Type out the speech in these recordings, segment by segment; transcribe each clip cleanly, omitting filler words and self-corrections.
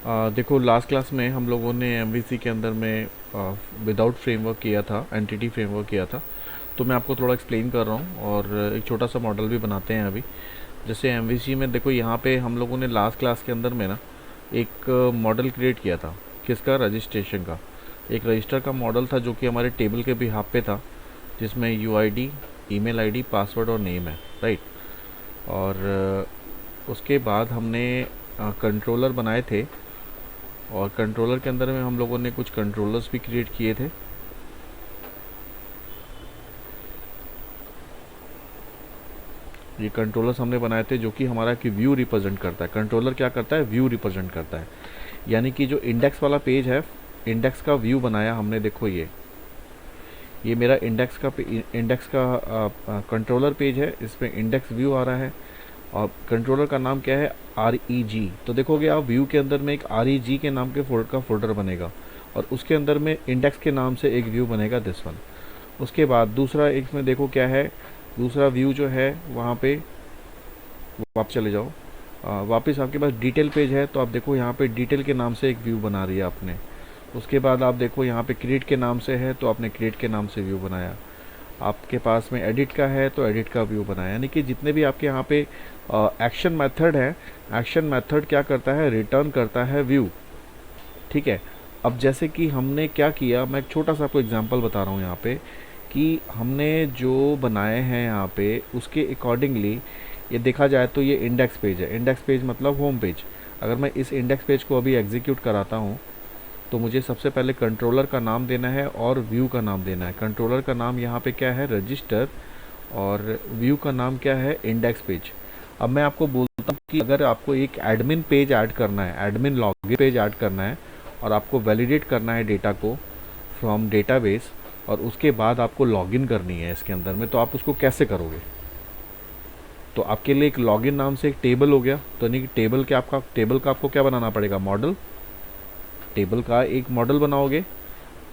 देखो, last class में हम लोगों ने एमवीसी के अंदर में विदाउट फ्रेमवर्क किया था, एंटिटी फ्रेमवर्क किया था। तो मैं आपको थोड़ा एक्सप्लेन कर रहा हूँ और एक छोटा सा मॉडल भी बनाते हैं अभी। जैसे एमवीसी में देखो, यहाँ पे हम लोगों ने लास्ट क्लास के अंदर में ना एक मॉडल क्रिएट किया था। किसका? रजिस्ट्रेशन का। एक रजिस्टर का मॉडल था जो कि हमारे टेबल के बिहाफ पे था, जिसमें यूआईडी, ईमेल आईडी, पासवर्ड और नेम है, राइट। और उसके बाद हमने कंट्रोलर बनाए थे, और कंट्रोलर के अंदर में हम लोगों ने कुछ कंट्रोलर्स भी क्रिएट किए थे। ये कंट्रोलर्स हमने बनाए थे जो कि हमारा कि व्यू रिप्रेजेंट करता है। कंट्रोलर क्या करता है? व्यू रिप्रेजेंट करता है। यानी कि जो इंडेक्स वाला पेज है, इंडेक्स का व्यू बनाया हमने। देखो, ये मेरा इंडेक्स का कंट्रोलर पेज है। इसमें इंडेक्स व्यू आ रहा है और कंट्रोलर का नाम क्या है? आर ई जी। तो देखोगे आप, व्यू के अंदर में एक आर ई जी के नाम के फोल्डर बनेगा, और उसके अंदर में इंडेक्स के नाम से एक व्यू बनेगा, दिस वन। उसके बाद दूसरा एक में देखो क्या है, दूसरा व्यू जो है वहाँ पे वापस चले जाओ। वापस आपके पास डिटेल पेज है, तो आप देखो यहाँ पे डिटेल के नाम से एक व्यू बना रही है आपने। उसके बाद आप देखो यहाँ पे क्रिएट के नाम से है, तो आपने क्रिएट के नाम से व्यू बनाया। आपके पास में एडिट का है तो एडिट का व्यू बनाया। यानी कि जितने भी आपके यहाँ पे एक्शन मेथड है, एक्शन मेथड क्या करता है? रिटर्न करता है व्यू। ठीक है। अब जैसे कि हमने क्या किया, मैं एक छोटा सा आपको एग्जांपल बता रहा हूँ यहाँ पे, कि हमने जो बनाए हैं यहाँ पे उसके अकॉर्डिंगली ये देखा जाए तो ये इंडेक्स पेज है। इंडेक्स पेज मतलब होम पेज। अगर मैं इस इंडेक्स पेज को अभी एग्जीक्यूट कराता हूँ, तो मुझे सबसे पहले कंट्रोलर का नाम देना है और व्यू का नाम देना है। कंट्रोलर का नाम यहाँ पे क्या है? रजिस्टर। और व्यू का नाम क्या है? Index page. अब मैं आपको बोलता हूँ कि अगर आपको एक एडमिन पेज ऐड करना है, एडमिन लॉगिन पेज ऐड करना है, और आपको वैलिडेट करना है डेटा को फ्रॉम डेटाबेस, और उसके बाद आपको लॉगिन करनी है इसके अंदर में, तो आप उसको कैसे करोगे? तो आपके लिए एक लॉगिन नाम से एक टेबल हो गया। तो नहीं, टेबल का आपको क्या बनाना पड़ेगा? मॉडल। टेबल का एक मॉडल बनाओगे।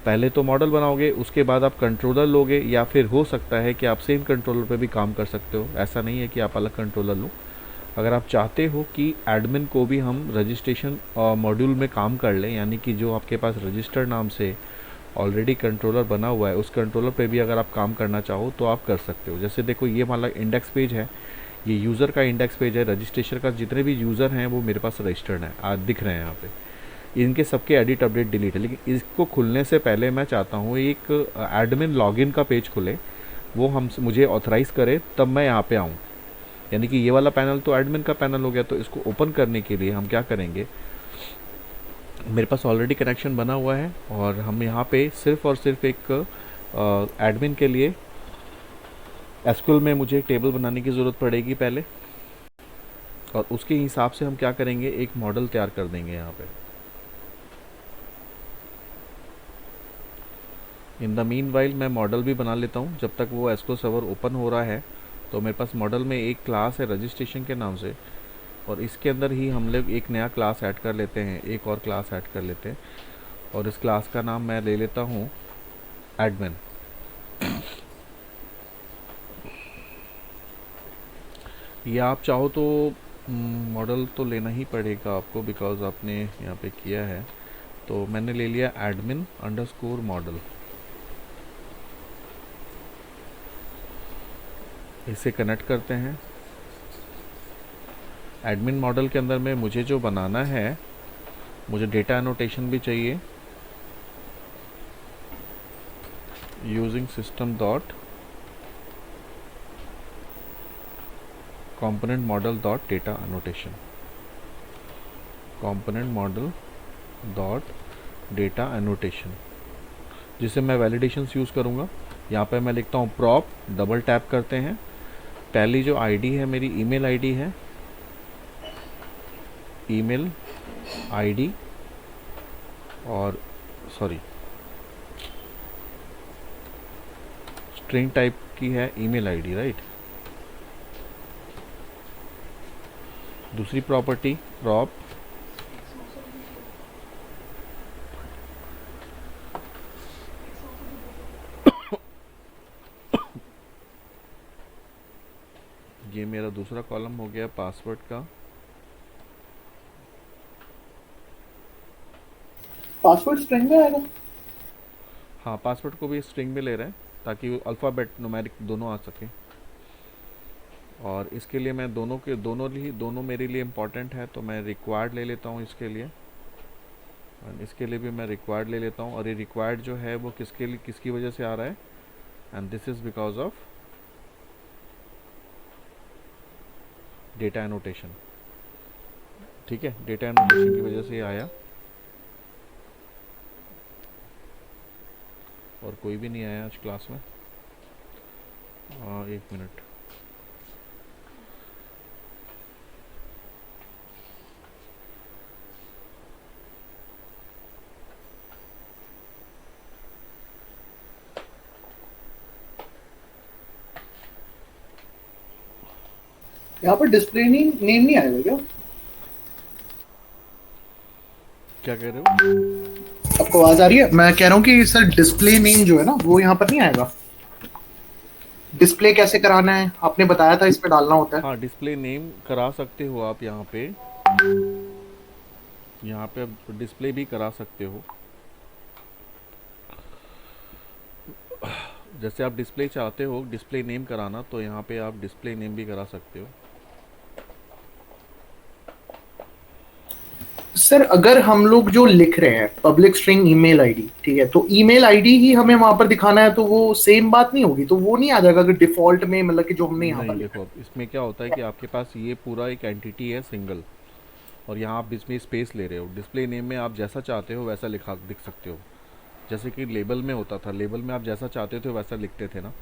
पहले तो मॉडल बनाओगे, उसके बाद आप कंट्रोलर लोगे, या फिर हो सकता है कि आप सेम कंट्रोलर पे भी काम कर सकते हो। ऐसा नहीं है कि आप अलग कंट्रोलर लो। अगर आप चाहते हो कि एडमिन को भी हम रजिस्ट्रेशन मॉड्यूल में काम कर लें, यानी कि जो आपके पास रजिस्टर नाम से ऑलरेडी कंट्रोलर बना हुआ है, उस कंट्रोलर पे भी अगर आप काम करना चाहो तो आप कर सकते हो। जैसे देखो, ये वाला इंडेक्स पेज है, ये यूज़र का इंडेक्स पेज है। रजिस्ट्रेशन का जितने भी यूज़र हैं वो मेरे पास रजिस्टर्ड हैं, आज दिख रहे हैं यहाँ पे। इनके सबके एडिट, अपडेट, डिलीट है। लेकिन इसको खुलने से पहले मैं चाहता हूँ एक एडमिन लॉगिन का पेज खुले, वो हम मुझे ऑथराइज़ करे, तब मैं यहाँ पे आऊँ। यानी कि ये वाला पैनल तो एडमिन का पैनल हो गया। तो इसको ओपन करने के लिए हम क्या करेंगे, मेरे पास ऑलरेडी कनेक्शन बना हुआ है, और हम यहाँ पे सिर्फ और सिर्फ एक एडमिन के लिए एसक्यूएल में मुझे एक टेबल बनाने की ज़रूरत पड़ेगी पहले, और उसके हिसाब से हम क्या करेंगे, एक मॉडल तैयार कर देंगे यहाँ पे। इन द मीन वाइल मैं मॉडल भी बना लेता हूँ जब तक वो एसक्यूएल सर्वर ओपन हो रहा है। तो मेरे पास मॉडल में एक क्लास है रजिस्ट्रेशन के नाम से, और इसके अंदर ही हम लोग एक नया क्लास ऐड कर लेते हैं, एक और क्लास ऐड कर लेते हैं, और इस क्लास का नाम मैं ले लेता हूँ एडमिन। या आप चाहो तो मॉडल तो लेना ही पड़ेगा आपको, बिकॉज आपने यहाँ पे किया है। तो मैंने ले लिया एडमिन अंडरस्कोर मॉडल। इसे कनेक्ट करते हैं। एडमिन मॉडल के अंदर में मुझे जो बनाना है, मुझे डेटा एनोटेशन भी चाहिए, using system dot component model dot data annotation, component model dot data annotation, जिसे मैं वैलिडेशंस यूज़ करूँगा। यहाँ पे मैं लिखता हूँ प्रॉप, डबल टैप करते हैं। पहली जो आईडी है मेरी ईमेल आईडी है, ईमेल आईडी, और सॉरी स्ट्रिंग टाइप की है ईमेल आईडी, राइट। दूसरी प्रॉपर्टी प्रॉप, ये मेरा दूसरा कॉलम हो गया पासवर्ड का। पासवर्ड स्ट्रिंग में आएगा? हाँ, पासवर्ड को भी स्ट्रिंग में ले रहे हैं ताकि अल्फ़ाबेट न्यूमेरिक दोनों आ सके। और इसके लिए मैं दोनों मेरे लिए इम्पॉर्टेंट है, तो मैं रिक्वायर्ड ले लेता हूँ इसके लिए। और इसके लिए भी मैं रिक्वायर्ड ले लेता हूँ, और ये रिक्वायर्ड जो है वो किसके लिए, किसकी वजह से आ रहा है, and this is because of data annotation. ठीक है, डेटा एनोटेशन की वजह से ये आया। और कोई भी नहीं आया आज क्लास में। एक मिनट। यहाँ पर डिस्प्ले नेम नेम नहीं आएगा क्या? क्या कह रहे हो? आपको आवाज आ रही है? मैं कह रहा हूँ कि सर डिस्प्ले नेम जो है ना वो यहाँ पर नहीं आएगा। डिस्प्ले कैसे कराना है आपने बताया था, इस पे डालना होता है। हाँ, डिस्प्ले नेम करा सकते हो आप यहाँ पे। यहाँ पे आप डिस्प्ले भी करा सकते हो। जैसे आप डिस्प्ले चाहते हो डिस्प्ले नेम कराना, तो यहाँ पे आप डिस्प्ले नेम भी करा सकते हो। सर अगर हम लोग जो लिख रहे हैं पब्लिक स्ट्रिंग ईमेल आईडी, ठीक है, तो ईमेल आईडी ही हमें वहां पर दिखाना है, तो वो सेम बात नहीं होगी? तो वो नहीं आ जाएगा अगर डिफॉल्ट में, मतलब कि जो हमने यहाँ पर नहीं, लिखा देखो अब इसमें क्या होता है कि आपके पास ये पूरा एक एंटिटी है सिंगल, और यहाँ आप इसमें स्पेस ले रहे हो। डिस्प्ले नेम में आप जैसा चाहते हो वैसा लिखा दिख सकते हो। जैसे कि लेबल में होता था, लेबल में आप जैसा चाहते थे वैसा लिखते थे ना।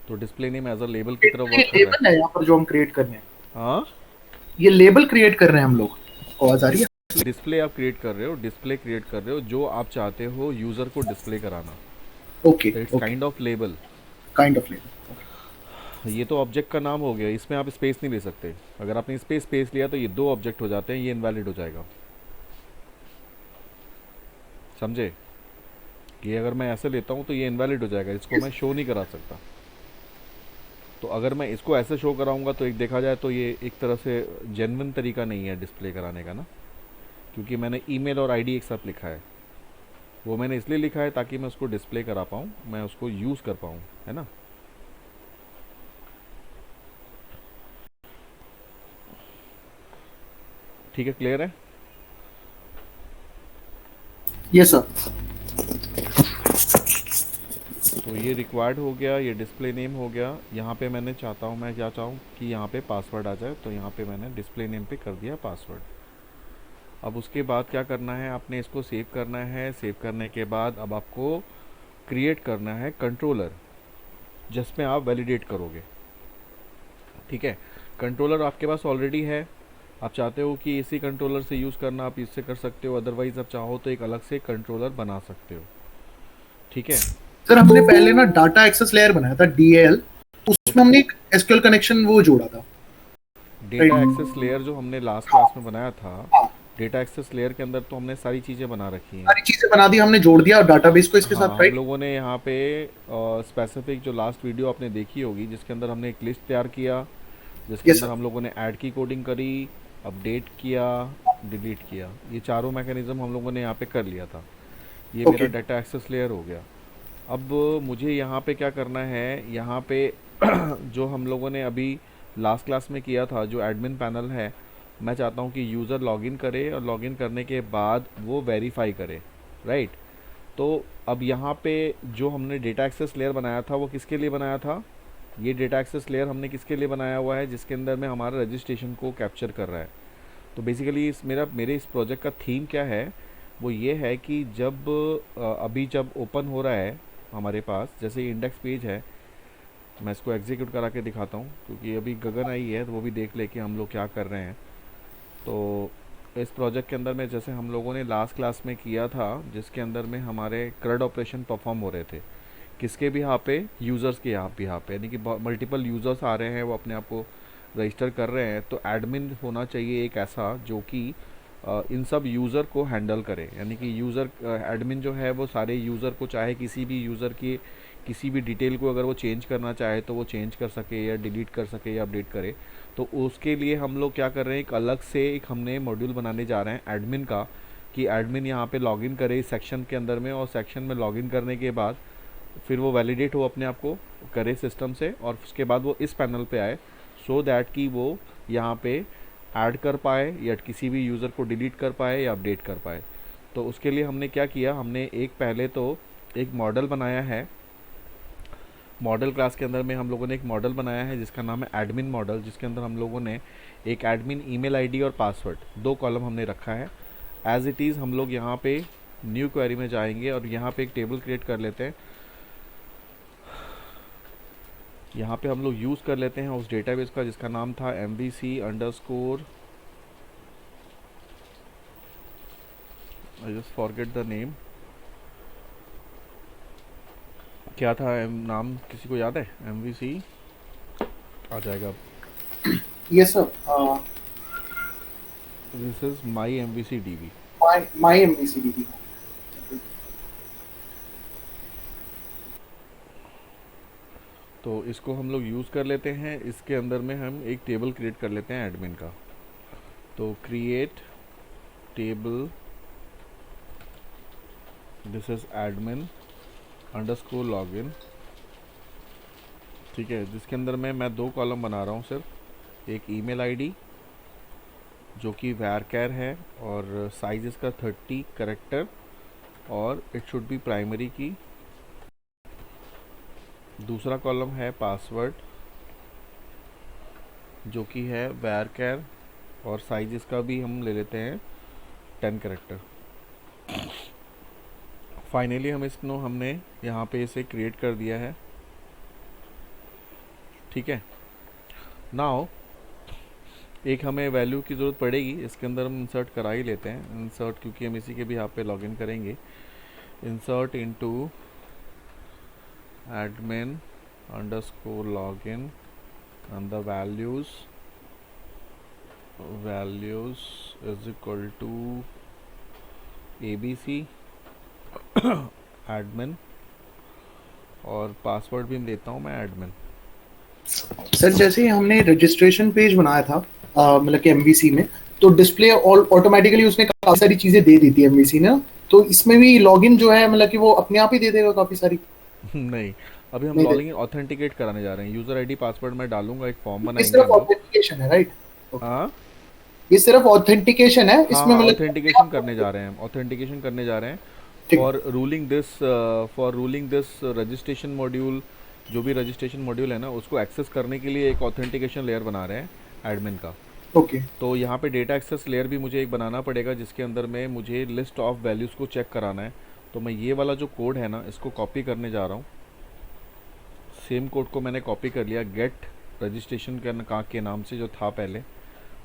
तो display name as a label की है? तरह ये वर्क कर रहा लेबल है यहाँ पर जो हम क्रिएट कर रहे हैं। है। हाँ, ये लेबल क्रिएट कर रहे हैं हम लोग। आवाज आ रही है? डिस्प्ले आप क्रिएट कर रहे हो, डिस्प्ले क्रिएट कर रहे हो जो आप चाहते हो यूज़र को डिस्प्ले कराना। ओके तो it's okay. Kind of label. Kind of label. ये तो ऑब्जेक्ट का नाम हो गया, इसमें आप स्पेस नहीं ले सकते। अगर आपने स्पेस लिया तो ये दो ऑब्जेक्ट हो जाते हैं, ये इनवैलिड हो जाएगा। समझे? ये अगर मैं ऐसे लेता हूँ तो ये इनवैलिड हो जाएगा, इसको मैं शो नहीं करा सकता। तो अगर मैं इसको ऐसे शो कराऊंगा तो एक देखा जाए तो ये एक तरह से जेन्युइन तरीका नहीं है डिस्प्ले कराने का ना, क्योंकि मैंने ईमेल और आईडी एक साथ लिखा है। वो मैंने इसलिए लिखा है ताकि मैं उसको डिस्प्ले करा पाऊँ, मैं उसको यूज़ कर पाऊँ, है ना। ठीक है, क्लियर है? Yes sir. तो ये रिक्वायर्ड हो गया, ये डिस्प्ले नेम हो गया। यहाँ पे मैंने चाहता हूँ, मैं क्या चाहूँ कि यहाँ पे पासवर्ड आ जाए, तो यहाँ पे मैंने डिस्प्ले नेम पे कर दिया पासवर्ड। अब उसके बाद क्या करना है, आपने इसको सेव करना है। सेव करने के बाद अब आपको क्रिएट करना है कंट्रोलर जिसमें आप वैलिडेट करोगे। ठीक है, कंट्रोलर आपके पास ऑलरेडी है। आप चाहते हो कि इसी कंट्रोलर से यूज़ करना, आप इससे कर सकते हो। अदरवाइज़ आप चाहो तो एक अलग से कंट्रोलर बना सकते हो। ठीक है। सर हमने पहले ना डाटा एक्सेस लेयर बनाया था, डीएल, तो उसमें हमने एक एसक्यूएल कनेक्शन वो जोड़ा था। Data access right. लेयर जो हमने लास्ट क्लास में बनाया था, हाँ, डेटा एक्सेस लेयर के अंदर तो हमने सारी चीज़ें बना रखी हैं। सारी चीजें बना दी हमने, जोड़ दिया डाटाबेस को इसके हाँ, साथ, हम राइट। लोगों ने यहाँ पे स्पेसिफिक जो लास्ट वीडियो आपने देखी होगी जिसके अंदर हमने एक लिस्ट तैयार किया, जिसके यस अंदर सर। हम लोगों ने ऐड की कोडिंग करी, अपडेट किया, डिलीट किया। ये चारों मैकेनिज़्म हम लोगों ने यहाँ पे कर लिया था। ये मेरा ओके डाटा एक्सेस लेयर हो गया। अब मुझे यहाँ पे क्या करना है, यहाँ पे जो हम लोगों ने अभी लास्ट क्लास में किया था, जो एडमिन पैनल है, मैं चाहता हूँ कि यूज़र लॉगिन करे और लॉगिन करने के बाद वो वेरीफाई करे, राइट। तो अब यहाँ पे जो हमने डेटा एक्सेस लेयर बनाया था वो किसके लिए बनाया था? ये डेटा एक्सेस लेयर हमने किसके लिए बनाया हुआ है? जिसके अंदर में हमारा रजिस्ट्रेशन को कैप्चर कर रहा है। तो बेसिकली मेरे इस प्रोजेक्ट का थीम क्या है, वो ये है कि जब अभी जब ओपन हो रहा है हमारे पास, जैसे इंडेक्स पेज है, मैं इसको एग्जीक्यूट करा के दिखाता हूँ क्योंकि अभी गगन आई है तो वो भी देख ले कि हम लोग क्या कर रहे हैं। तो इस प्रोजेक्ट के अंदर में जैसे हम लोगों ने लास्ट क्लास में किया था, जिसके अंदर में हमारे क्रड ऑपरेशन परफॉर्म हो रहे थे, किसके भी यहाँ पे, यूज़र्स के यहाँ भी, यहाँ पे यानी कि मल्टीपल यूज़र्स आ रहे हैं, वो अपने आप को रजिस्टर कर रहे हैं। तो एडमिन होना चाहिए एक ऐसा जो कि इन सब यूज़र को हैंडल करे, यानी कि यूज़र एडमिन जो है वो सारे यूज़र को, चाहे किसी भी यूज़र की किसी भी डिटेल को अगर वो चेंज करना चाहे तो वो चेंज कर सके, या डिलीट कर सके, या अपडेट करे। तो उसके लिए हम लोग क्या कर रहे हैं, एक अलग से एक हमने मॉड्यूल बनाने जा रहे हैं एडमिन का, कि एडमिन यहाँ पे लॉगिन करे इस सेक्शन के अंदर में, और सेक्शन में लॉगिन करने के बाद फिर वो वैलिडेट हो अपने आप को करे सिस्टम से, और उसके बाद वो इस पैनल पे आए, सो दैट कि वो यहाँ पे ऐड कर पाए या किसी भी यूज़र को डिलीट कर पाए या अपडेट कर पाए। तो उसके लिए हमने क्या किया, हमने एक पहले तो एक मॉडल बनाया है। मॉडल क्लास के अंदर में हम लोगों ने एक मॉडल बनाया है जिसका नाम है एडमिन मॉडल, जिसके अंदर हम लोगों ने एक एडमिन ईमेल आईडी और पासवर्ड 2 कॉलम हमने रखा है। एज इट इज़ हम लोग यहाँ पे न्यू क्वेरी में जाएंगे और यहाँ पे एक टेबल क्रिएट कर लेते हैं। यहाँ पे हम लोग यूज़ कर लेते हैं उस डेटाबेस का जिसका नाम था MVC_, I just forget the name, क्या था नाम, किसी को याद है? MVC आ जाएगा अब। Yes sir, this is my MVC_DB। My MVCDB। तो इसको हम लोग यूज़ कर लेते हैं। इसके अंदर में हम एक टेबल क्रिएट कर लेते हैं एडमिन का। तो create table, this is admin_login, ठीक है, जिसके अंदर में मैं 2 कॉलम बना रहा हूँ सिर्फ। एक ईमेल आईडी जो कि varchar है और साइज इसका 30 कैरेक्टर और इट शुड बी प्राइमरी की। दूसरा कॉलम है पासवर्ड जो कि है varchar और साइज इसका भी हम ले लेते हैं 10 कैरेक्टर। फाइनली हमने यहाँ पे इसे क्रिएट कर दिया है, ठीक है। नाउ एक हमें वैल्यू की ज़रूरत पड़ेगी, इसके अंदर हम इंसर्ट करा ही लेते हैं। इंसर्ट, क्योंकि हम इसी के भी यहाँ पे लॉगिन करेंगे। Insert into admin_login and the values is equal to ABC admin, और पासवर्ड भी देता हूँ मैं एडमिन। सर जैसे ही हमने रजिस्ट्रेशन पेज बनाया था मतलब कि MVC में, तो डिस्प्ले ऑटोमेटिकली उसने काफी सारी चीजें दे दी थी MVC ने, तो इसमें भी लॉगिन जो है मतलब कि वो अपने आप ही दे देगा काफी सारी? नहीं, अभी हम नहीं दे, लॉगिन ऑथेंटिकेट कराने जा रहे हैं। यूज़र आईडी पासवर्ड मैं डालूंगा, एक फॉर्म ये बनाएंगे सिर्फ हम लोग। ऑथेंटिकेशन है, राइट? हाँ ये सिर्फ ऑथेंटिकेशन है, हाँ इसमें हाँ, मतलब ऑथेंटिकेशन करने जा रहे हैं, ऑथेंटिकेशन करने जा रहे हैं ठीक। For ruling this registration module. जो भी रजिस्ट्रेशन मॉड्यूल है ना, उसको एक्सेस करने के लिए एक ऑथेंटिकेशन लेयर बना रहे हैं एडमिन का। ओके तो यहाँ पे डेटा एक्सेस लेयर भी मुझे एक बनाना पड़ेगा जिसके अंदर में मुझे लिस्ट ऑफ वैल्यूज़ को चेक कराना है। तो मैं ये वाला जो कोड है ना, इसको कॉपी करने जा रहा हूँ। सेम कोड को मैंने कॉपी कर लिया गेट रजिस्ट्रेशन के नाम से जो था पहले,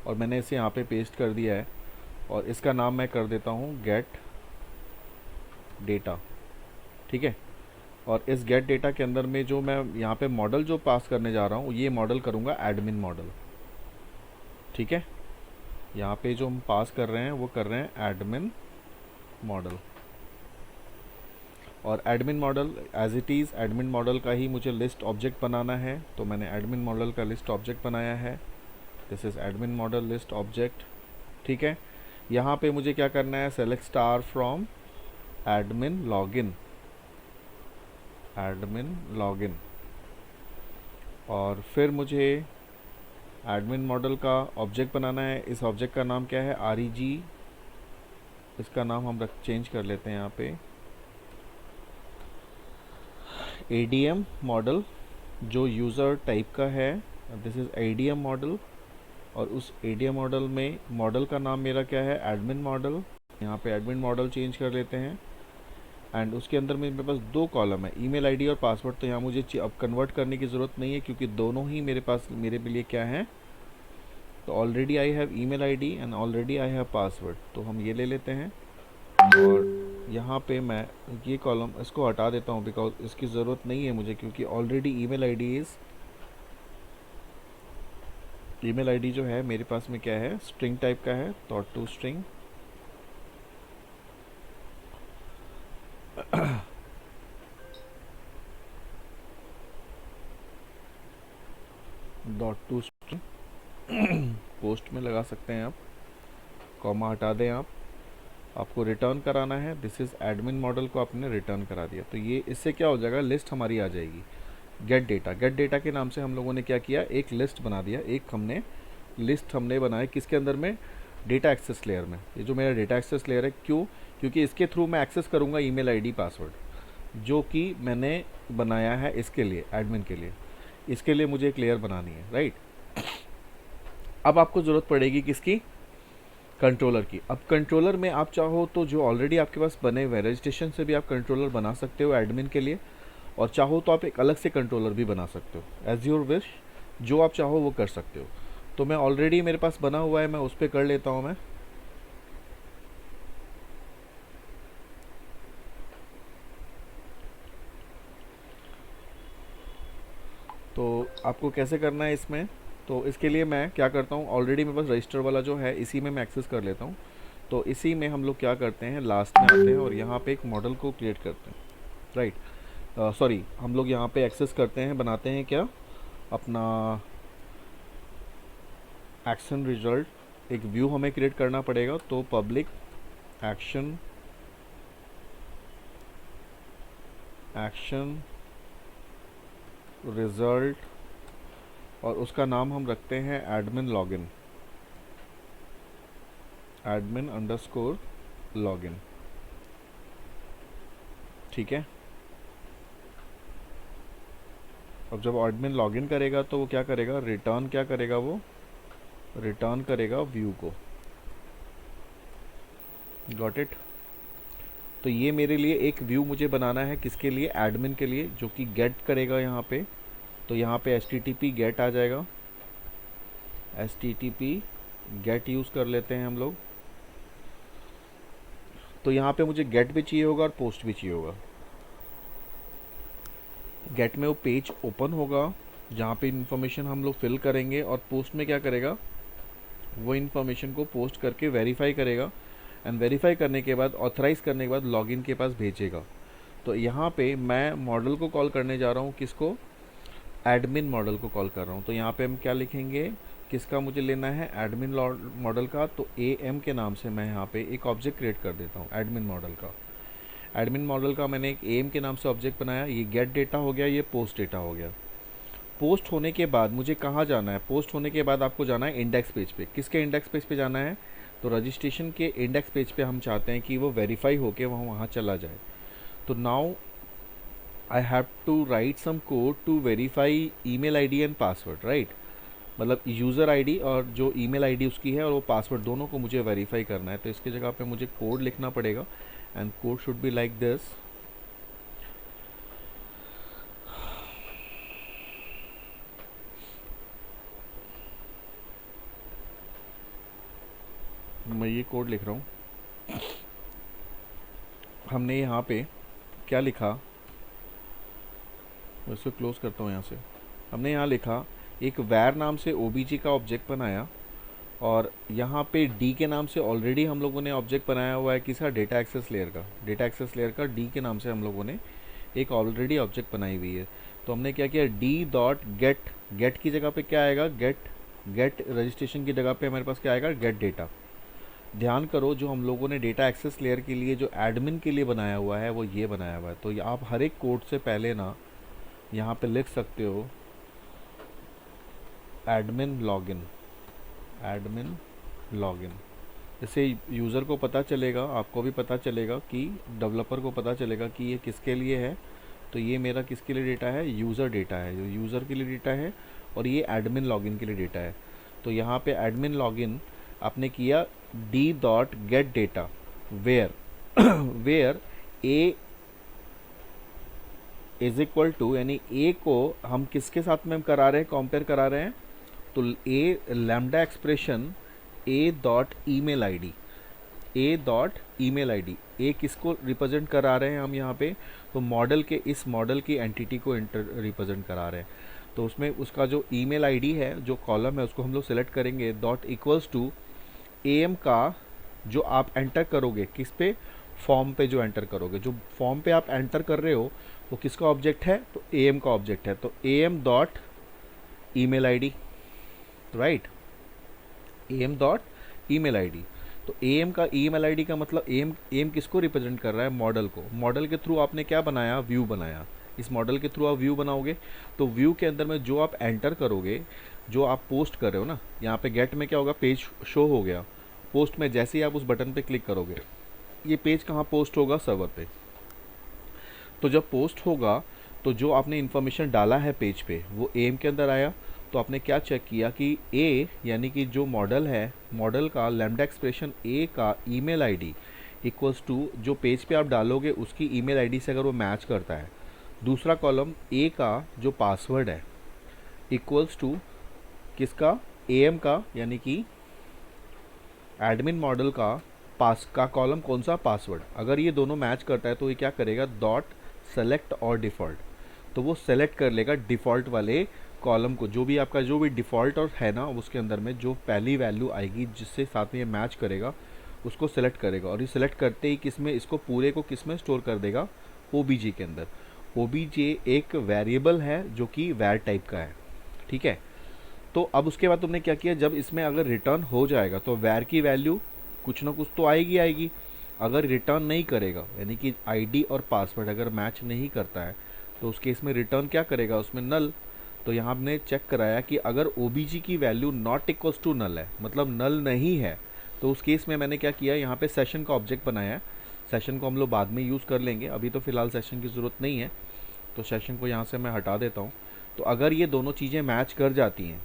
और मैंने इसे यहाँ पे पेस्ट कर दिया है। और इसका नाम मैं कर देता हूँ गेट डेटा, ठीक है। और इस गेट डेटा के अंदर में जो मैं यहाँ पे मॉडल जो पास करने जा रहा हूँ, ये मॉडल करूँगा एडमिन मॉडल, ठीक है। यहाँ पे जो हम पास कर रहे हैं वो कर रहे हैं एडमिन मॉडल। और admin model as it is admin model का ही मुझे लिस्ट ऑब्जेक्ट बनाना है। तो मैंने एडमिन मॉडल का लिस्ट ऑब्जेक्ट बनाया है। This is admin model list object, ठीक है। यहाँ पे मुझे क्या करना है, select star from admin login, और फिर मुझे एडमिन मॉडल का ऑब्जेक्ट बनाना है। इस ऑब्जेक्ट का नाम क्या है, REG, इसका नाम हम चेंज कर लेते हैं यहाँ पे ADM मॉडल, जो यूज़र टाइप का है। दिस इज़ ADM मॉडल, और उस ADM मॉडल में मॉडल का नाम मेरा क्या है, एडमिन मॉडल। यहाँ पे एडमिन मॉडल चेंज कर लेते हैं। एंड उसके अंदर में मेरे पास 2 कॉलम है, ईमेल आईडी और पासवर्ड। तो यहाँ मुझे अब कन्वर्ट करने की ज़रूरत नहीं है क्योंकि दोनों ही मेरे पास मेरे लिए क्या है। तो already I have email ID and already I have password, तो हम ये ले लेते हैं। और यहाँ पे मैं ये कॉलम इसको हटा देता हूँ बिकॉज इसकी ज़रूरत नहीं है मुझे, क्योंकि ऑलरेडी ईमेल आईडी जो है मेरे पास में क्या है, स्ट्रिंग टाइप का है, .to string. .to string post में लगा सकते हैं आप, कॉमा हटा दें आप। आपको रिटर्न कराना है, दिस इज़ एडमिन मॉडल को आपने रिटर्न करा दिया। तो ये इससे क्या हो जाएगा, लिस्ट हमारी आ जाएगी। गेट डेटा के नाम से हम लोगों ने क्या किया, एक लिस्ट बना दिया, एक हमने लिस्ट हमने बनाया किसके अंदर में, डेटा एक्सेस लेयर में। ये जो मेरा डेटा एक्सेस लेयर है, क्यों, क्योंकि इसके थ्रू मैं एक्सेस करूँगा ईमेल आईडी पासवर्ड जो कि मैंने बनाया है इसके लिए, एडमिन के लिए। इसके लिए मुझे एक लेयर बनानी है, राइट। अब आपको ज़रूरत पड़ेगी किसकी, कंट्रोलर की। अब कंट्रोलर में आप चाहो तो जो ऑलरेडी आपके पास बने हुए रजिस्ट्रेशन से भी आप कंट्रोलर बना सकते हो एडमिन के लिए, और चाहो तो आप एक अलग से कंट्रोलर भी बना सकते हो, एज योर विश, जो आप चाहो वो कर सकते हो। तो मैं ऑलरेडी मेरे पास बना हुआ है, मैं उस पर कर लेता हूँ मैं। तो आपको कैसे करना है इसमें, तो इसके लिए मैं क्या करता हूँ, ऑलरेडी मेरे पास रजिस्टर वाला जो है इसी में मैं एक्सेस कर लेता हूँ। तो इसी में हम लोग क्या करते हैं, लास्ट में आते हैं और यहाँ पे एक मॉडल को क्रिएट करते हैं, राइट। सॉरी, हम लोग यहाँ पे एक्सेस करते हैं, बनाते हैं क्या, अपना एक्शन रिजल्ट एक व्यू हमें क्रिएट करना पड़ेगा। तो पब्लिक एक्शन रिजल्ट, और उसका नाम हम रखते हैं admin login, admin underscore login, ठीक है। अब जब एडमिन लॉगिन करेगा तो वो क्या करेगा, रिटर्न क्या करेगा, वो रिटर्न करेगा व्यू को, गॉट इट। तो ये मेरे लिए एक व्यू मुझे बनाना है, किसके लिए, एडमिन के लिए, जो कि गेट करेगा यहाँ पे। तो यहाँ पे HTTP गेट आ जाएगा, HTTP गेट यूज़ कर लेते हैं हम लोग। तो यहाँ पे मुझे गेट भी चाहिए होगा और पोस्ट भी चाहिए होगा। गेट में वो पेज ओपन होगा जहाँ पे इन्फॉर्मेशन हम लोग फिल करेंगे, और पोस्ट में क्या करेगा, वो इन्फॉर्मेशन को पोस्ट करके वेरीफाई करेगा, एंड वेरीफाई करने के बाद, ऑथराइज़ करने के बाद लॉगिन के पास भेजेगा। तो यहाँ पे मैं मॉडल को कॉल करने जा रहा हूँ, किसको, एडमिन मॉडल को कॉल कर रहा हूँ। तो यहाँ पे हम क्या लिखेंगे, किसका मुझे लेना है, एडमिन मॉडल का। तो AM के नाम से मैं यहाँ पे एक ऑब्जेक्ट क्रिएट कर देता हूँ एडमिन मॉडल का। एडमिन मॉडल का मैंने एक AM के नाम से ऑब्जेक्ट बनाया। ये गेट डेटा हो गया, ये पोस्ट डेटा हो गया। पोस्ट होने के बाद मुझे कहाँ जाना है, पोस्ट होने के बाद आपको जाना है इंडेक्स पेज पे। किसके इंडेक्स पेज पे जाना है, तो रजिस्ट्रेशन के इंडेक्स पेज पे हम चाहते हैं कि वो वेरीफाई होके वहाँ चला जाए। तो now I have to write some code to verify email ID and password, right. मतलब यूज़र आईडी और जो ईमेल आईडी उसकी है और वो पासवर्ड, दोनों को मुझे वेरीफाई करना है। तो इसकी जगह पे मुझे कोड लिखना पड़ेगा, and code should be like this. मैं ये कोड लिख रहा हूँ। हमने यहाँ पे क्या लिखा, मैं इसको क्लोज करता हूँ यहाँ से। हमने यहाँ लिखा, एक वैर नाम से OBJ का ऑब्जेक्ट बनाया, और यहाँ पे D के नाम से ऑलरेडी हम लोगों ने ऑब्जेक्ट बनाया हुआ है किसका, डेटा एक्सेस लेयर का। डेटा एक्सेस लेयर का D के नाम से हम लोगों ने एक ऑलरेडी ऑब्जेक्ट बनाई हुई है। तो हमने क्या किया, D.get, गेट की जगह पे क्या आएगा, गेट रजिस्ट्रेशन की जगह पे हमारे पास क्या आएगा, गेट डेटा। ध्यान करो, जो हम लोगों ने डेटा एक्सेस लेयर के लिए जो एडमिन के लिए बनाया हुआ है वो ये बनाया हुआ है। तो आप हर एक कोड से पहले ना यहाँ पे लिख सकते हो एडमिन लॉगिन, एडमिन लॉगिन। इससे यूज़र को पता चलेगा, आपको भी पता चलेगा, कि डेवलपर को पता चलेगा कि ये किसके लिए है। तो ये मेरा किसके लिए डेटा है, यूज़र डेटा है, जो यूज़र के लिए डेटा है, और ये एडमिन लॉगिन के लिए डेटा है। तो यहाँ पे एडमिन लॉगिन आपने किया D.get data where where A is equal to, यानी A को हम किसके साथ में करा रहे हैं, कंपेयर करा रहे हैं। तो A lambda expression A.email ID, A.email ID, A किसको रिप्रेजेंट करा रहे हैं हम यहाँ पे, तो मॉडल के, इस मॉडल की एंटिटी को रिप्रेजेंट करा रहे हैं। तो उसमें उसका जो ईमेल आईडी है, जो कॉलम है, उसको हम लोग सेलेक्ट करेंगे, डॉट इक्वल्स टू AM का जो आप एंटर करोगे, किस पे, फॉर्म पे जो एंटर करोगे, जो फॉर्म पे आप एंटर कर रहे हो वो किसका ऑब्जेक्ट है, तो AM का ऑब्जेक्ट है। तो AM dot email ID, right, AM dot email ID। तो एम का ईमेल आईडी का मतलब एम किसको रिप्रेजेंट कर रहा है, मॉडल को। मॉडल के थ्रू आपने क्या बनाया, व्यू बनाया। इस मॉडल के थ्रू आप व्यू बनाओगे, तो व्यू के अंदर में जो आप एंटर करोगे, जो आप पोस्ट कर रहे हो ना, यहाँ पे गेट में क्या होगा, पेज शो हो गया। पोस्ट में जैसे ही आप उस बटन पे क्लिक करोगे, ये पेज कहाँ पोस्ट होगा, सर्वर पे। तो जब पोस्ट होगा तो जो आपने इन्फॉर्मेशन डाला है पेज पे वो एम के अंदर आया। तो आपने क्या चेक किया कि ए यानी कि जो मॉडल है, मॉडल का लैम्डा एक्सप्रेशन ए का ईमेल आईडी इक्वल्स टू जो पेज पे आप डालोगे उसकी ईमेल आईडी से अगर वो मैच करता है। दूसरा कॉलम ए का जो पासवर्ड है इक्वल्स टू किसका, एम का, यानी कि एडमिन मॉडल का पास का कॉलम कौन सा, पासवर्ड। अगर ये दोनों मैच करता है तो ये क्या करेगा, डॉट सेलेक्ट और डिफ़ॉल्ट। तो वो सेलेक्ट कर लेगा डिफ़ॉल्ट वाले कॉलम को, जो भी आपका जो भी डिफ़ॉल्ट और है ना उसके अंदर में जो पहली वैल्यू आएगी जिससे साथ में ये मैच करेगा उसको सेलेक्ट करेगा। और ये सेलेक्ट करते ही किस में, इसको पूरे को किस में स्टोर कर देगा, OBJ के अंदर। OBJ एक वेरिएबल है जो कि वैर टाइप का है, ठीक है। तो अब उसके बाद तुमने क्या किया, जब इसमें अगर रिटर्न हो जाएगा तो वैर की वैल्यू कुछ ना कुछ तो आएगी आएगी। अगर रिटर्न नहीं करेगा यानी कि आईडी और पासवर्ड अगर मैच नहीं करता है तो उस केस में रिटर्न क्या करेगा, उसमें नल। तो यहाँ हमने चेक कराया कि अगर OBJ की value not equals to null है, मतलब नल नहीं है, तो उस केस में मैंने क्या किया, यहाँ पे सेशन का ऑब्जेक्ट बनाया है। सेशन को हम लोग बाद में यूज़ कर लेंगे, अभी तो फ़िलहाल सेशन की ज़रूरत नहीं है, तो सेशन को यहाँ से मैं हटा देता हूँ। तो अगर ये दोनों चीज़ें मैच कर जाती हैं,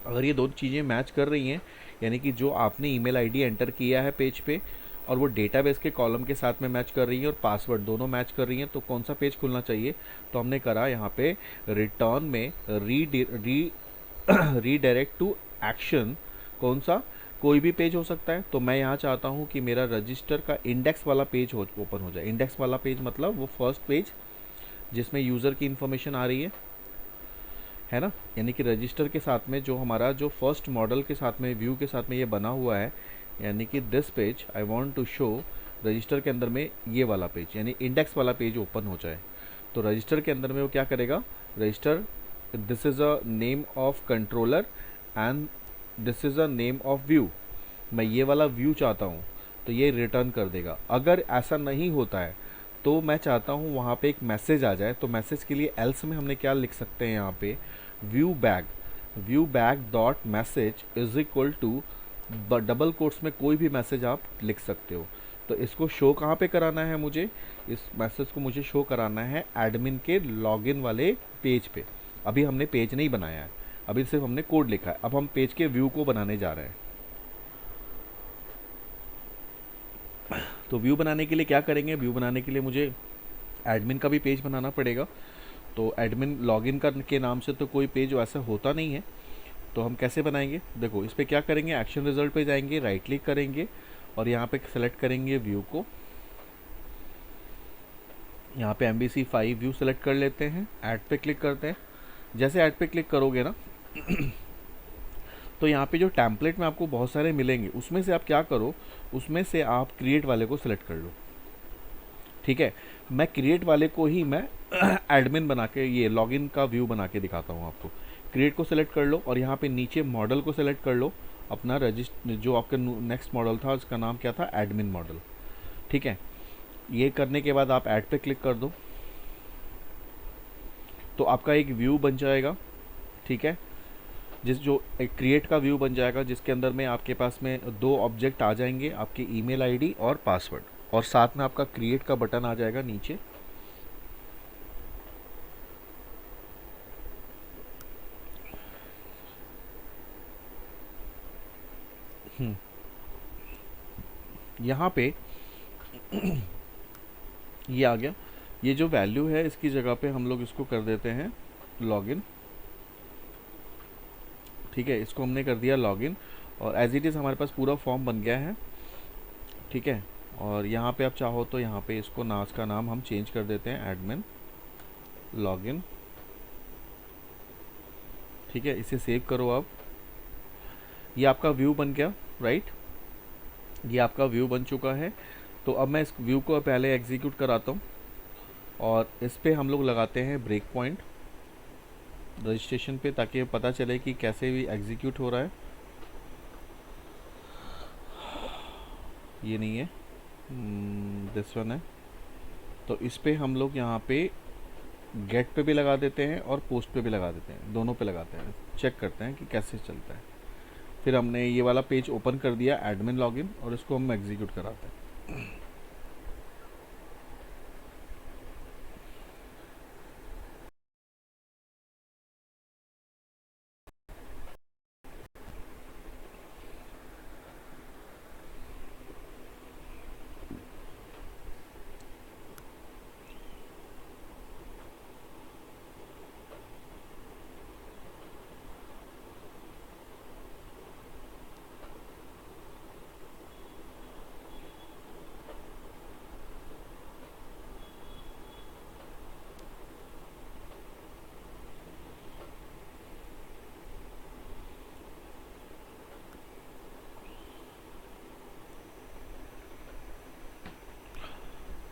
अगर ये दोनों चीज़ें मैच कर रही हैं, यानी कि जो आपने ईमेल आईडी एंटर किया है पेज पे और वो डेटाबेस के कॉलम के साथ में मैच कर रही है और पासवर्ड दोनों मैच कर रही हैं, तो कौन सा पेज खुलना चाहिए। तो हमने करा यहाँ पे रिटर्न में रीडायरेक्ट टू एक्शन, कौन सा, कोई भी पेज हो सकता है। तो मैं यहाँ चाहता हूँ कि मेरा रजिस्टर का इंडेक्स वाला पेज ओपन हो जाए। इंडेक्स वाला पेज मतलब वो फर्स्ट पेज जिसमें यूज़र की इन्फॉर्मेशन आ रही है ना, यानी कि रजिस्टर के साथ में जो हमारा जो फर्स्ट मॉडल के साथ में व्यू के साथ में ये बना हुआ है, यानी कि this page I want to show register के अंदर में ये वाला पेज यानी इंडेक्स वाला पेज ओपन हो जाए। तो रजिस्टर के अंदर में वो क्या करेगा, resistor this is a name of controller and this is a name of view, मैं ये वाला व्यू चाहता हूँ, तो ये रिटर्न कर देगा। अगर ऐसा नहीं होता है तो मैं चाहता हूँ वहाँ पे एक मैसेज आ जाए। तो मैसेज के लिए एल्स में हमने क्या लिख सकते हैं, यहाँ पे view bag dot message is equal to double quotes में कोई भी मैसेज आप लिख सकते हो। तो इसको शो कहाँ पे कराना है मुझे, इस मैसेज को मुझे शो कराना है एडमिन के लॉगिन वाले पेज पे। अभी हमने पेज नहीं बनाया है, अभी सिर्फ हमने कोड लिखा है। अब हम पेज के व्यू को बनाने जा रहे हैं। तो व्यू बनाने के लिए क्या करेंगे, व्यू बनाने के लिए मुझे एडमिन का भी पेज बनाना पड़ेगा। तो एडमिन लॉगिन के नाम से तो कोई पेज वैसा होता नहीं है, तो हम कैसे बनाएंगे, देखो इस पर क्या करेंगे, एक्शन रिजल्ट पे जाएंगे, राइट क्लिक करेंगे और यहाँ पे सेलेक्ट करेंगे व्यू को। यहाँ पे MVC5 व्यू सेलेक्ट कर लेते हैं, ऐड पे क्लिक करते हैं। जैसे ऐड पे क्लिक करोगे ना तो यहाँ पे जो टेम्पलेट में आपको बहुत सारे मिलेंगे, उसमें से आप क्या करो, उसमें से आप क्रिएट वाले को सिलेक्ट कर लो, ठीक है। मैं क्रिएट वाले को ही मैं एडमिन बना के ये लॉगिन का व्यू बना के दिखाता हूँ आपको। क्रिएट को सिलेक्ट कर लो और यहाँ पे नीचे मॉडल को सिलेक्ट कर लो, अपना रजिस्टर जो आपका नेक्स्ट मॉडल था उसका नाम क्या था, एडमिन मॉडल, ठीक है। ये करने के बाद आप ऐड पे क्लिक कर दो, तो आपका एक व्यू बन जाएगा, ठीक है। जिस जो एक क्रिएट का व्यू बन जाएगा जिसके अंदर में आपके पास में दो ऑब्जेक्ट आ जाएंगे, आपकी ईमेल आईडी और पासवर्ड, और साथ में आपका क्रिएट का बटन आ जाएगा नीचे। यहाँ पे ये आ गया। ये जो वैल्यू है इसकी जगह पे हम लोग इसको कर देते हैं लॉगिन, ठीक है। इसको हमने कर दिया लॉगिन और एज इट इज़ हमारे पास पूरा फॉर्म बन गया है, ठीक है। और यहाँ पे आप चाहो तो यहाँ पे इसको का नाम हम चेंज कर देते हैं एडमिन लॉगिन, ठीक है। इसे सेव करो आप। ये आपका व्यू बन गया, राइट, ये आपका व्यू बन चुका है। तो अब मैं इस व्यू को पहले एग्जीक्यूट कराता हूँ और इस पे हम लोग लगाते हैं ब्रेक पॉइंट रजिस्ट्रेशन पे, ताकि पता चले कि कैसे भी एग्जीक्यूट हो रहा है। ये नहीं है, दिस वन है। तो इस पे हम लोग यहाँ पे गेट पे भी लगा देते हैं और पोस्ट पे भी लगा देते हैं, दोनों पे लगाते हैं, चेक करते हैं कि कैसे चलता है। फिर हमने ये वाला पेज ओपन कर दिया एडमिन लॉगिन, और इसको हम एग्जीक्यूट कराते हैं।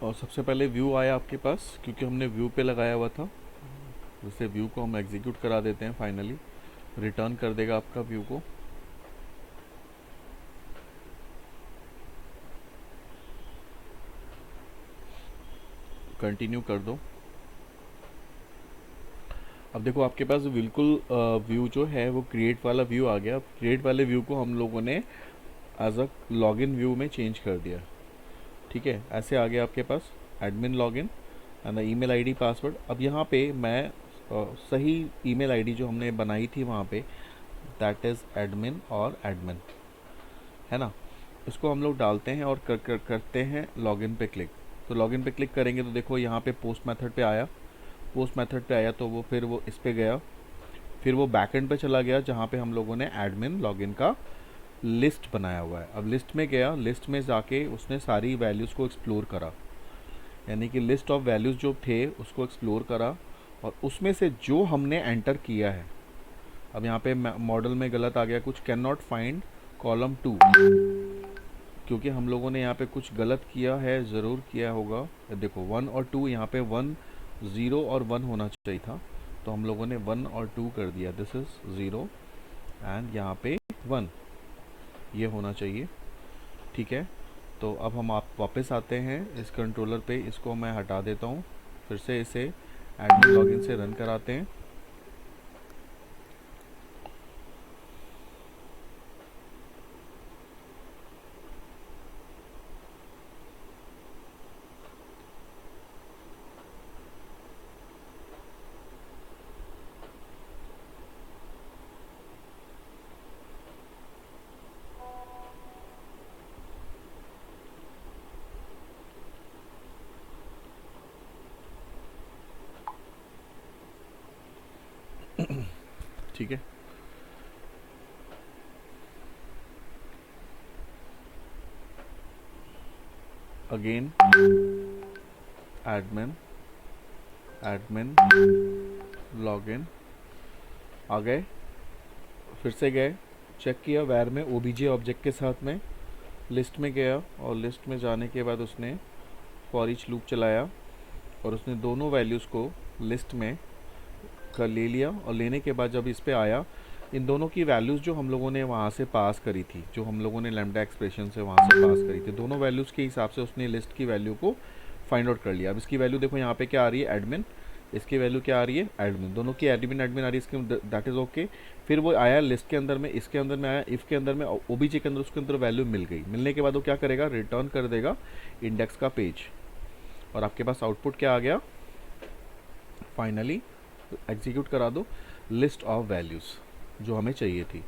और सबसे पहले व्यू आया आपके पास, क्योंकि हमने व्यू पे लगाया हुआ था। जैसे व्यू को हम एग्जीक्यूट करा देते हैं, फाइनली रिटर्न कर देगा आपका व्यू को। कंटिन्यू कर दो। अब देखो आपके पास बिल्कुल व्यू जो है वो क्रिएट वाला व्यू आ गया। क्रिएट वाले व्यू को हम लोगों ने एज अ लॉगिन व्यू में चेंज कर दिया। ठीक है, ऐसे आ गया आपके पास admin login and email ID password. अब यहाँ पे मैं सही ईमेल आईडी जो हमने बनाई थी वहाँ पे, दैट इज़ एडमिन और एडमिन, है ना। इसको हम लोग डालते हैं और करते हैं लॉगिन पे क्लिक। तो लॉगिन पे क्लिक करेंगे तो देखो यहाँ पे पोस्ट मेथड पे आया। पोस्ट मेथड पे आया तो वो फिर वो इस पे गया, फिर वो बैकएंड पे चला गया जहाँ पे हम लोगों ने एडमिन लॉगिन का लिस्ट बनाया हुआ है। अब लिस्ट में गया, लिस्ट में जाके उसने सारी वैल्यूज़ को एक्सप्लोर करा, यानी कि लिस्ट ऑफ वैल्यूज़ जो थे उसको एक्सप्लोर करा, और उसमें से जो हमने एंटर किया है। अब यहाँ पे मॉडल में गलत आ गया कुछ, कैन नॉट फाइंड कॉलम 2, क्योंकि हम लोगों ने यहाँ पे कुछ गलत किया है, ज़रूर किया होगा। देखो 1 और 2, यहाँ पे 1 0 और 1 होना चाहिए था, तो हम लोगों ने 1 और 2 कर दिया। दिस इज़ 0 एंड यहाँ पे 1, ये होना चाहिए। ठीक है, तो अब हम आप वापस आते हैं इस कंट्रोलर पे, इसको मैं हटा देता हूँ, फिर से इसे एडमिन लॉगिन से रन कराते हैं। ठीक है, अगेन एडमिन एडमिन लॉगिन आ गए, फिर से गए, चेक किया वैर में ओबीजे ऑब्जेक्ट के साथ में, लिस्ट में गया, और लिस्ट में जाने के बाद उसने फॉर ईच लूप चलाया, और उसने दोनों वैल्यूज़ को लिस्ट में कर ले लिया। और लेने के बाद जब इस पे आया, इन दोनों की वैल्यूज़ जो हम लोगों ने वहाँ से पास करी थी, जो हम लोगों ने लैम्डा एक्सप्रेशन से वहाँ से पास करी थी, दोनों वैल्यूज़ के हिसाब से उसने लिस्ट की वैल्यू को फाइंड आउट कर लिया। अब इसकी वैल्यू देखो यहाँ पे क्या आ रही है, एडमिन, इसकी वैल्यू क्या आ रही है, एडमिन, दोनों की एडमिन एडमिन आ रही है, इसके दैट इज़ ओके। फिर वो आया लिस्ट के अंदर में, इसके अंदर में आया, इफ़ के अंदर में, ओबीजे के अंदर उसके अंदर वैल्यू मिल गई। मिलने के बाद वो क्या करेगा, रिटर्न कर देगा इंडेक्स का पेज, और आपके पास आउटपुट क्या आ गया, फाइनली एग्जीक्यूट करा दो लिस्ट ऑफ वैल्यूज़ जो हमें चाहिए थी।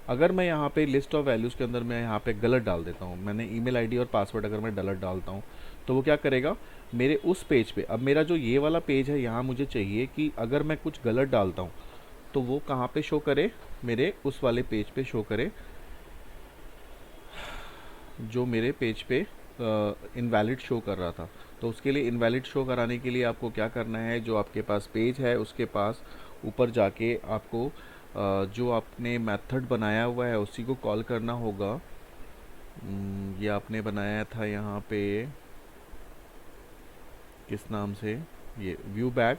अगर मैं यहाँ पे लिस्ट ऑफ वैल्यूज़ के अंदर मैं यहाँ पे गलत डाल देता हूँ, मैंने ईमेल आईडी और पासवर्ड अगर मैं गलत डालता हूँ, तो वो क्या करेगा मेरे उस पेज पे। अब मेरा जो ये वाला पेज है, यहाँ मुझे चाहिए कि अगर मैं कुछ गलत डालता हूँ तो वो कहाँ पे शो करे, मेरे उस वाले पेज पे शो करे जो मेरे पेज पे इनवैलिड शो कर रहा था। तो उसके लिए इनवैलिड शो कराने के लिए आपको क्या करना है, जो आपके पास पेज है उसके पास ऊपर जाके आपको जो आपने मेथड बनाया हुआ है उसी को कॉल करना होगा। ये आपने बनाया था यहाँ पे किस नाम से, ये व्यू बैक।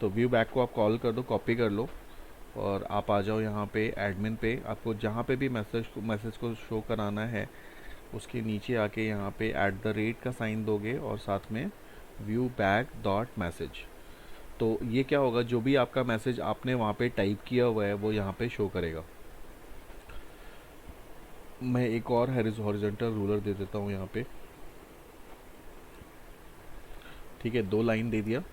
तो व्यू बैक को आप कॉल कर दो, कॉपी कर लो, और आप आ जाओ यहाँ पे एडमिन पे। आपको जहाँ पे भी मैसेज को शो कराना है उसके नीचे आके यहाँ पे @ का साइन दोगे और साथ में व्यू बैक डॉट मैसेज। तो ये क्या होगा, जो भी आपका मैसेज आपने वहाँ पे टाइप किया हुआ है वो यहाँ पे शो करेगा। मैं एक और हॉरिजॉन्टल रूलर दे देता हूँ यहाँ पे। ठीक है, 2 लाइन दे दिया।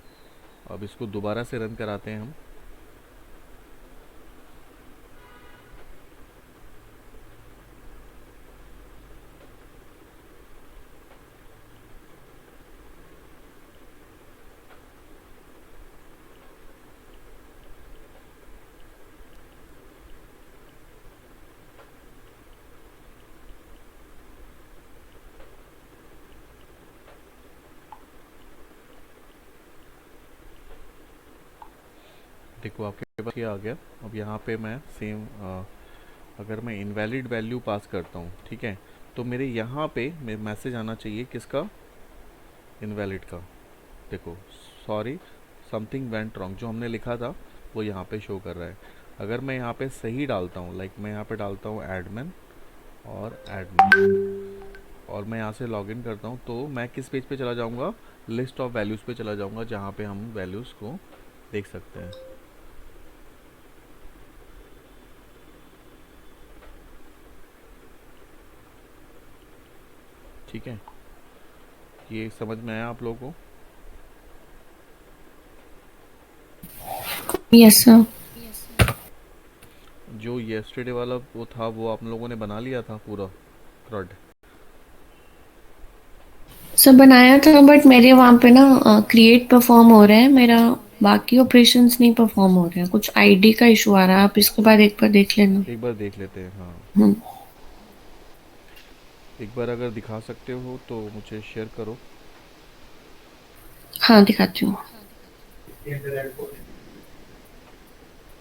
अब इसको दोबारा से रन कराते हैं हम। देखो आपके पास ये आ गया। अब यहाँ पे मैं सेम अगर मैं इनवैलिड वैल्यू पास करता हूँ, ठीक है, तो मेरे यहाँ पे मैसेज आना चाहिए किसका, इनवैलिड का। देखो, सॉरी समथिंग वेंट रॉन्ग, जो हमने लिखा था वो यहाँ पे शो कर रहा है। अगर मैं यहाँ पे सही डालता हूँ, लाइक मैं यहाँ पे डालता हूँ एडमिन और एडमिन, और मैं यहाँ से लॉगिन करता हूँ, तो मैं किस पेज पे चला जाऊँगा, लिस्ट ऑफ वैल्यूज़ पे चला जाऊँगा, जहाँ पे हम वैल्यूज़ को देख सकते हैं। ठीक है, ये समझ में आया आप लोगों को? Yes sir. जो येस्टरडे वाला वो था वो आप लोगों ने बना लिया था पूरा क्रॉड? सर बनाया था बट मेरे वहाँ पे ना क्रिएट परफॉर्म हो रहा है, मेरा बाकी ऑपरेशंस नहीं परफॉर्म हो रहे हैं, कुछ आईडी का इशू आ रहा है। आप इसके बाद एक बार देख लेना। एक बार देख लेते हैं, हाँ। हम्म। एक बार अगर दिखा सकते हो तो मुझे शेयर करो। हाँ दिखाती हूँ।